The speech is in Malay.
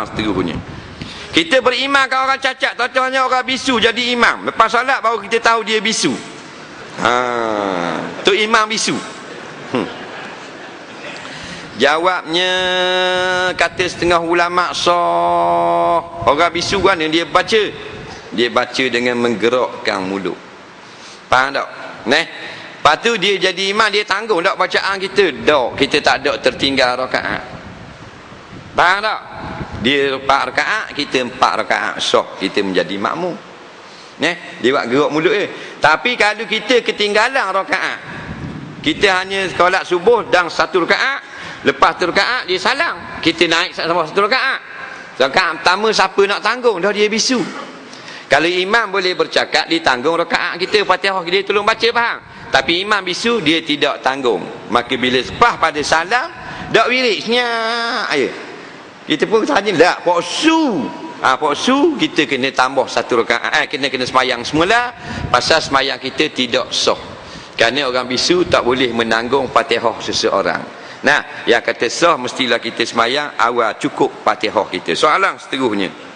Seterusnya, kita beriman ke orang cacat, contohnya orang bisu jadi imam. Lepas solat baru kita tahu dia bisu. Tu imam bisu. Jawabnya, kata setengah ulama sah. Orang bisu kan dia baca. Dia baca dengan menggerakkan mulut. Faham tak? Lepas tu dia jadi imam, dia tanggung tak bacaan kita? Tak, kita tak ada tertinggal rakaat. Faham tak? Dia 4 rakaat, kita 4 rakaat sah, kita menjadi makmum. Dia buat gerak mulut dia. Tapi kalau kita ketinggalan rakaat, kita hanya solat subuh dan 1 rakaat, lepas 1 rakaat dia salam, kita naik sama 1 rakaat. Rakaat pertama siapa nak tanggung? Dah dia bisu. Kalau imam boleh bercakap, dia tanggung rakaat kita, Fatihah dia tolong baca, faham? Tapi imam bisu, dia tidak tanggung. Maka bila sepah pada salam, dak wirid senyak aja. Kita pun tanya tak, poksu. Poksu kita kena tambah 1 rakaat. Kena sembahyang semula, pasal sembahyang kita tidak sah. Kerana orang bisu tak boleh menanggung Fatihah seseorang. Yang kata sah, mestilah kita sembahyang awal cukup Fatihah kita. Soalan seterusnya.